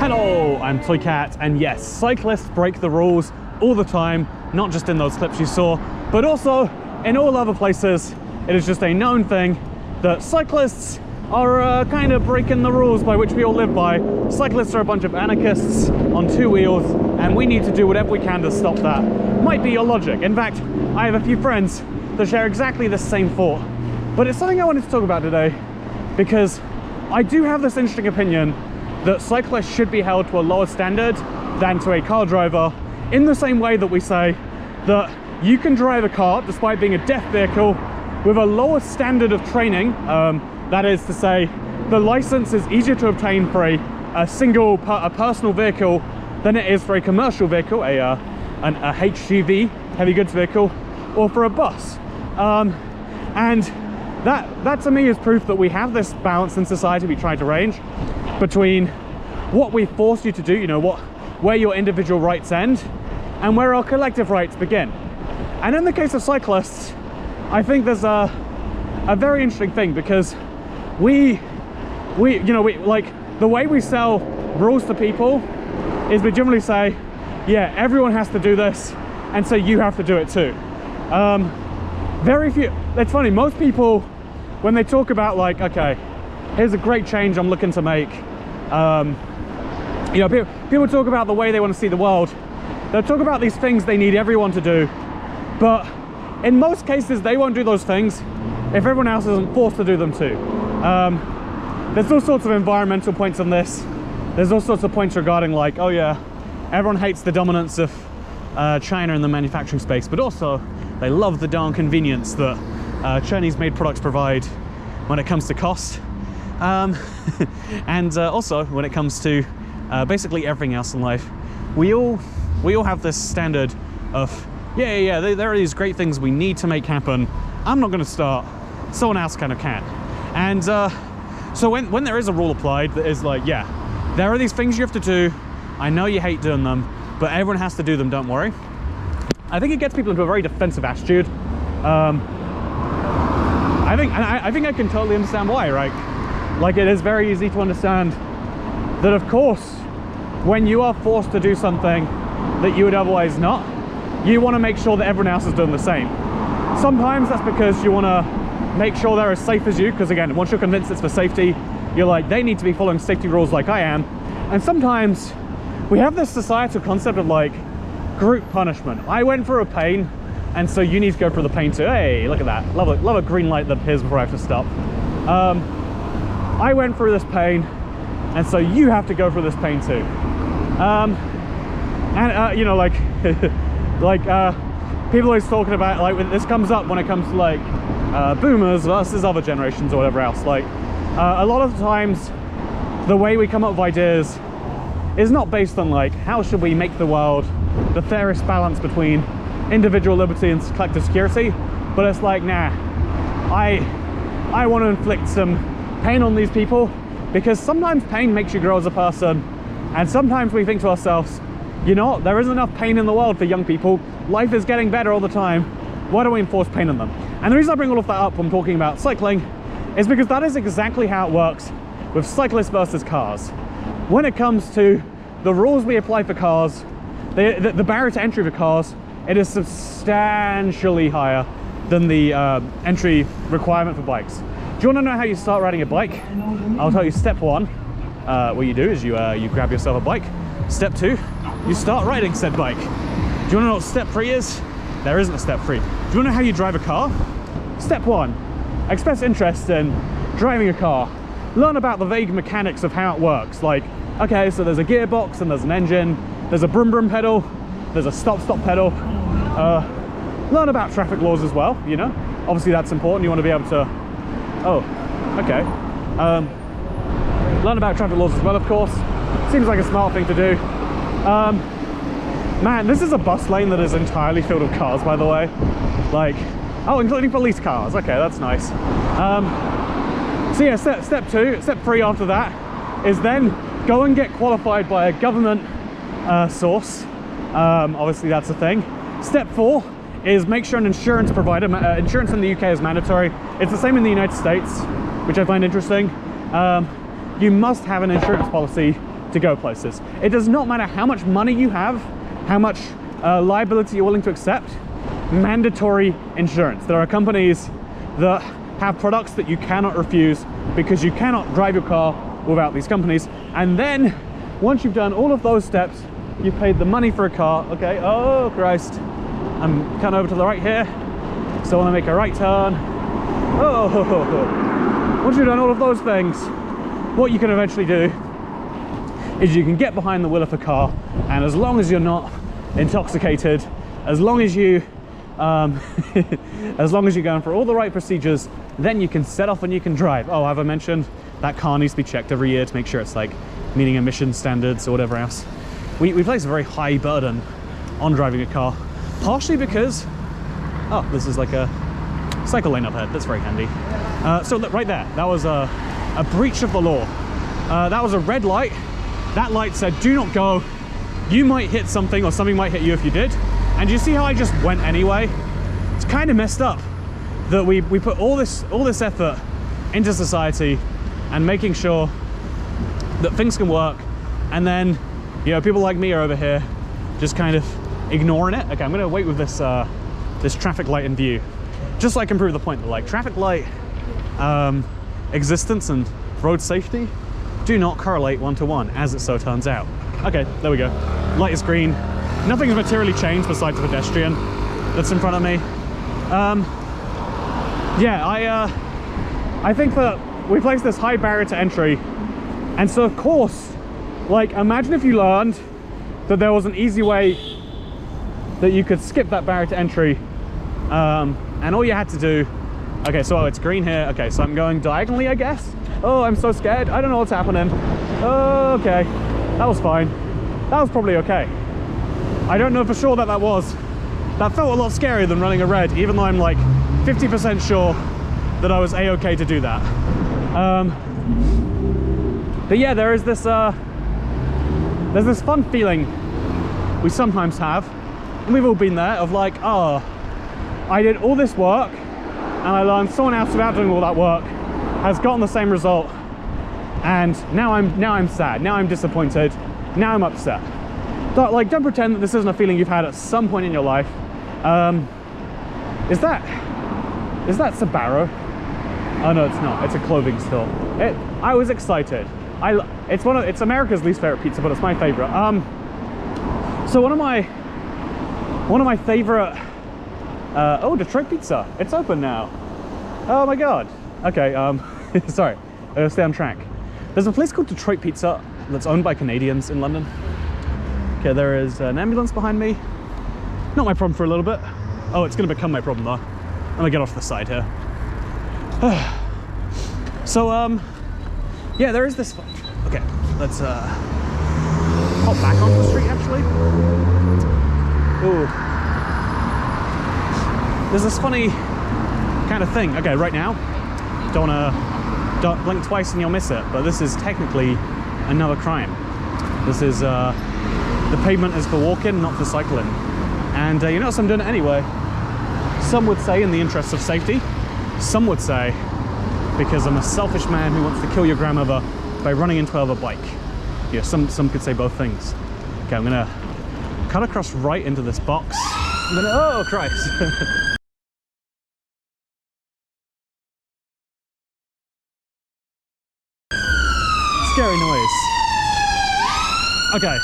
Hello, I'm Toycat, and yes, cyclists break the rules all the time, not just in those clips you saw, but also in all other places. It is just a known thing that cyclists are kind of breaking the rules by which we all live by. Cyclists are a bunch of anarchists on two wheels, and we need to do whatever we can to stop that. Might be your logic. In fact, I have a few friends that share exactly the same thought. But it's something I wanted to talk about today, because I do have this interesting opinion that cyclists should be held to a lower standard than to a car driver, in the same way that we say that you can drive a car, despite being a deaf vehicle, with a lower standard of training. That is to say, the license is easier to obtain for a personal vehicle than it is for a commercial vehicle, a HGV, heavy goods vehicle, or for a bus. And that to me is proof that we have this balance in society we try to arrange between what we force you to do, you know, where your individual rights end and where our collective rights begin. And in the case of cyclists, I think there's a very interesting thing, because we like, the way we sell rules to people is we generally say, yeah, everyone has to do this, and so you have to do it too. Very few, it's funny, most people, when they talk about like, okay, here's a great change I'm looking to make, you know, people talk about the way they want to see the world. They'll talk about these things they need everyone to do, but in most cases they won't do those things if everyone else isn't forced to do them too. There's all sorts of environmental points on this. There's all sorts of points regarding like, oh yeah, everyone hates the dominance of China in the manufacturing space, but also they love the darn convenience that Chinese-made products provide when it comes to cost. And also when it comes to basically everything else in life. We all have this standard of, there are these great things we need to make happen. I'm not going to start, someone else kind of can. And so when there is a rule applied that is like, yeah, there are these things you have to do, I know you hate doing them, but everyone has to do them, don't worry. I think it gets people into a very defensive attitude. I think I can totally understand why, right? Like, it is very easy to understand that, of course, when you are forced to do something that you would otherwise not, you want to make sure that everyone else is doing the same. Sometimes that's because you want to make sure they're as safe as you, because again, once you're convinced it's for safety, you're like, they need to be following safety rules like I am. And sometimes we have this societal concept of like group punishment. I went through a pain, and so you need to go through the pain too. Hey, look at that. Love a green light that appears before I have to stop. I went through this pain, and so you have to go through this pain too. You know, like, people always talking about, like, this comes up when it comes to like boomers versus other generations or whatever else. Like, a lot of the times, the way we come up with ideas is not based on like, how should we make the world the fairest balance between individual liberty and collective security, but it's like, nah, I want to inflict some pain on these people, because sometimes pain makes you grow as a person, and sometimes we think to ourselves, you know what, there isn't enough pain in the world for young people, life is getting better all the time, why don't we enforce pain on them? And the reason I bring all of that up when talking about cycling is because that is exactly how it works with cyclists versus cars. When it comes to the rules we apply for cars, the barrier to entry for cars, it is substantially higher than the entry requirement for bikes. Do you want to know how you start riding a bike? I'll tell you. Step one, what you do is you grab yourself a bike. Step two, you start riding said bike. Do you want to know what step three is? There isn't a step three. Do you want to know how you drive a car? Step one, express interest in driving a car. Learn about the vague mechanics of how it works. Like, okay, so there's a gearbox and there's an engine, there's a brum brum pedal, there's a stop pedal. Learn about traffic laws as well, you know. Obviously that's important, you want to be able to, learn about traffic laws as well, of course. Seems like a smart thing to do. Man, this is a bus lane that is entirely filled with cars, by the way. Like, oh, including police cars, okay, that's nice. So yeah, step three after that is then go and get qualified by a government source. Obviously that's a thing. Step four is make sure an insurance provider, insurance in the UK is mandatory. It's the same in the United States, which I find interesting. You must have an insurance policy to go places. It does not matter how much money you have, how much liability you're willing to accept, mandatory insurance. There are companies that have products that you cannot refuse because you cannot drive your car without these companies. And then once you've done all of those steps, you've paid the money for a car. Okay, oh Christ, I'm kind of over to the right here, so I want to make a right turn. Oh, once you've done all of those things, what you can eventually do is you can get behind the wheel of a car, and as long as you're not intoxicated, as long as you as long as you're going for all the right procedures, then you can set off and you can drive. Oh, have I mentioned that car needs to be checked every year to make sure it's like meeting emission standards or whatever else. We place a very high burden on driving a car, partially because, oh, this is like a cycle lane up ahead. That's very handy. So look, right there, that was a breach of the law. That was a red light. That light said, do not go. You might hit something or something might hit you if you did. And you see how I just went anyway? It's kind of messed up that we put all this effort into society and making sure that things can work, and then, you know, people like me are over here just kind of ignoring it. Okay, I'm gonna wait with this this traffic light in view, just so I can prove the point that like traffic light existence and road safety do not correlate one-to-one, as it so turns out. Okay, there we go. Light is green. Nothing's materially changed besides the pedestrian that's in front of me. Yeah, I think that we placed this high barrier to entry, and so of course, like, imagine if you learned that there was an easy way that you could skip that barrier to entry, and all you had to do, okay, so it's green here, okay, so I'm going diagonally, I guess. Oh, I'm so scared, I don't know what's happening. Oh, okay, that was fine. That was probably okay. I don't know for sure that was. That felt a lot scarier than running a red, even though I'm like 50% sure that I was a-okay to do that. But yeah, there's this fun feeling we sometimes have, and we've all been there, of like, oh, I did all this work and I learned someone else without doing all that work has gotten the same result, and now I'm sad, now I'm disappointed, now I'm upset. Don't pretend that this isn't a feeling you've had at some point in your life. Is that Sbarro? Oh no, it's not. It's a clothing store. I was excited. It's America's least favorite pizza, but it's my favorite. So one of my favorite. Oh, Detroit Pizza. It's open now. Oh my god. Okay. Sorry. I gotta stay on track. There's a place called Detroit Pizza that's owned by Canadians in London. Okay, there is an ambulance behind me. Not my problem for a little bit. Oh, it's gonna become my problem though. I'm gonna get off the side here. So, yeah, there is this. Okay, let's hop back onto the street actually. Ooh. There's this funny kind of thing. Okay, right now, don't blink twice and you'll miss it, but this is technically another crime. This is, the pavement is for walking, not for cycling. And you notice I'm doing it anyway. Some would say in the interest of safety. Some would say because I'm a selfish man who wants to kill your grandmother by running into her bike. Yeah, some could say both things. Okay, I'm gonna cut across right into this box. Oh, Christ. Scary noise. Okay.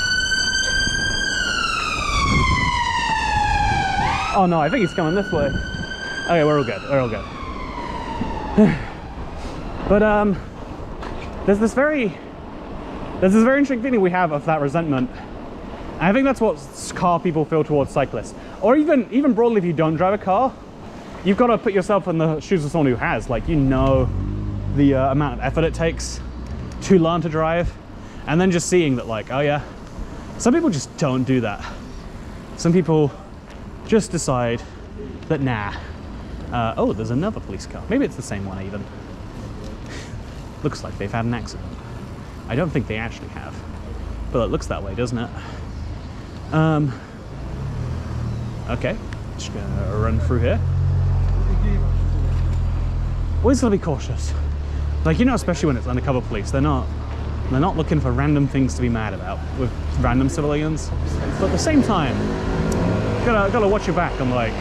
Oh no, I think he's coming this way. Okay, we're all good, we're all good. But there's this very interesting feeling we have of that resentment. And I think that's what car people feel towards cyclists. Or even broadly, if you don't drive a car, you've got to put yourself in the shoes of someone who has. Like, you know the amount of effort it takes to learn to drive. And then just seeing that, like, oh yeah, some people just don't do that. Some people just decide that, nah. Oh, there's another police car. Maybe it's the same one even. Looks like they've had an accident. I don't think they actually have, but it looks that way, doesn't it? Okay, just gonna run through here. Always gotta be cautious. Like, you know, especially when it's undercover police, they're not They're not looking for random things to be mad about with random civilians. But at the same time, gotta watch your back on, like,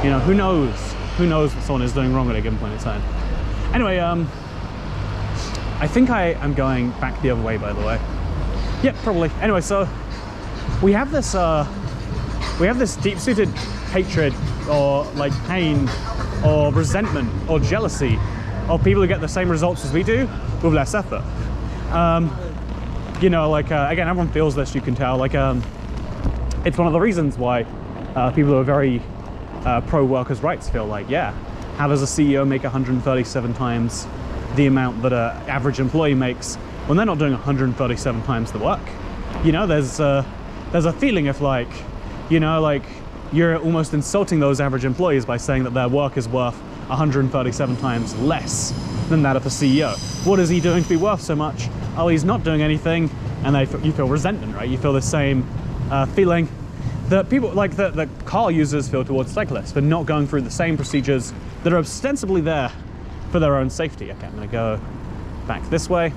you know, who knows what someone is doing wrong at a given point in time. Anyway, I think I am going back the other way, by the way. Yep, probably. Anyway, so we have this deep-seated hatred or like pain or resentment or jealousy of people who get the same results as we do with less effort. You know, like, again, everyone feels this, you can tell. Like, it's one of the reasons why people who are very pro workers' rights feel like, yeah, how does a CEO make 137 times the amount that an average employee makes when they're not doing 137 times the work? You know, there's a feeling of, like, you know, like, you're almost insulting those average employees by saying that their work is worth 137 times less than that of a CEO. What is he doing to be worth so much? Oh, he's not doing anything, and you feel resentment, right? You feel the same feeling that people, like the car users feel towards cyclists for not going through the same procedures that are ostensibly there for their own safety. Okay, I'm gonna go back this way.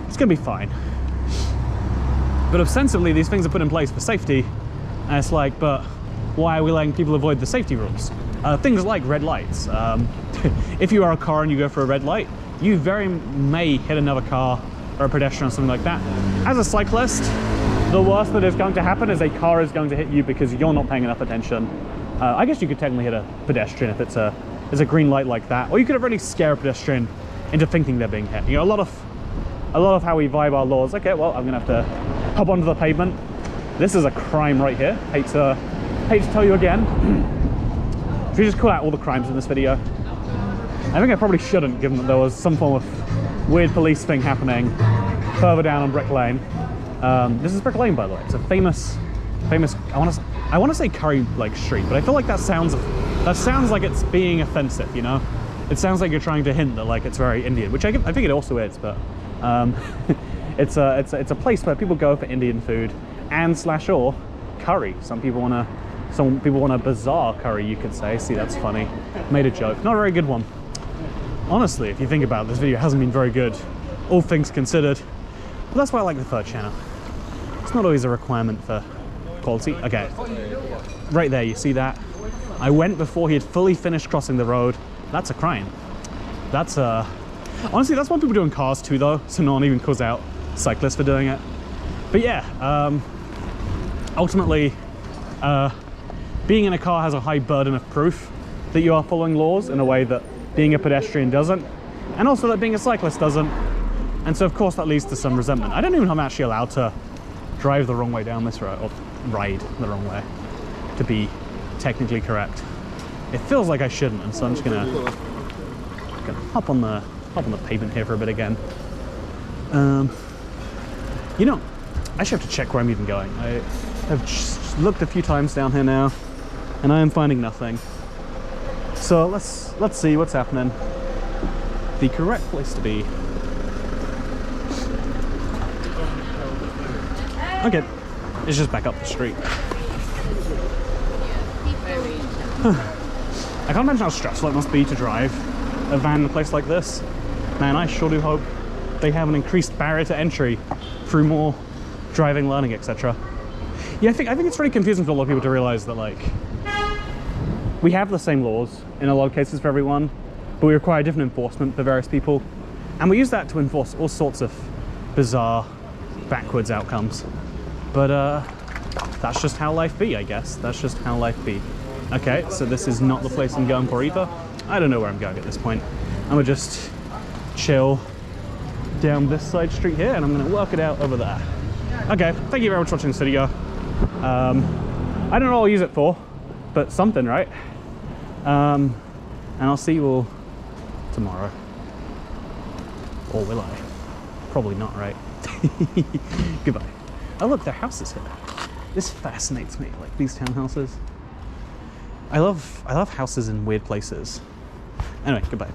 It's gonna be fine. But ostensibly, these things are put in place for safety, and it's like, but why are we letting people avoid the safety rules? Things like red lights. If you are a car and you go for a red light, you very may hit another car or a pedestrian or something like that. As a cyclist, the worst that is going to happen is a car is going to hit you because you're not paying enough attention. I guess you could technically hit a pedestrian if it's a green light like that, or you could really scare a pedestrian into thinking they're being hit. You know, a lot of how we vibe our laws. Okay, well, I'm gonna have to hop onto the pavement. This is a crime right here. Hate to tell you again. Should we just call out all the crimes in this video? I think I probably shouldn't, given that there was some form of weird police thing happening further down on Brick Lane. This is Brick Lane, by the way. It's a famous. I want to say Curry like street, but I feel like that sounds like it's being offensive. You know, it sounds like you're trying to hint that like it's very Indian, which I think it also is. But it's a place where people go for Indian food and / or curry. Some people want a bizarre curry, you could say. See, that's funny. Made a joke. Not a very good one. Honestly, if you think about it, this video hasn't been very good, all things considered. But that's why I like the third channel. It's not always a requirement for quality. Okay, right there, you see that? I went before he had fully finished crossing the road. That's a crime. That's honestly, that's what people do in cars too, though, so no one even calls out cyclists for doing it. But yeah, ultimately, being in a car has a high burden of proof that you are following laws in a way that being a pedestrian doesn't, and also that being a cyclist doesn't. And so, of course, that leads to some resentment. I don't even know if I'm actually allowed to drive the wrong way down this road, or ride the wrong way, to be technically correct. It feels like I shouldn't, and so I'm just gonna hop on the pavement here for a bit again. You know, I should have to check where I'm even going. I have just looked a few times down here now, and I am finding nothing. So let's see what's happening. The correct place to be. Okay, it's just back up the street. I can't imagine how stressful it must be to drive a van in a place like this. Man, I sure do hope they have an increased barrier to entry through more driving, learning, etc. Yeah, I think it's really confusing for a lot of people to realize that, like, we have the same laws in a lot of cases for everyone, but we require different enforcement for various people, and we use that to enforce all sorts of bizarre, backwards outcomes. But that's just how life be, I guess. That's just how life be. Okay, so this is not the place I'm going for either. I don't know where I'm going at this point. I'm gonna just chill down this side street here, and I'm gonna work it out over there. Okay, thank you very much for watching this video. I don't know what I'll use it for, but something, right? And I'll see you all tomorrow. Or will I? Probably not, right? Goodbye. Oh look, there are houses here. This fascinates me, like these townhouses. I love houses in weird places. Anyway, goodbye.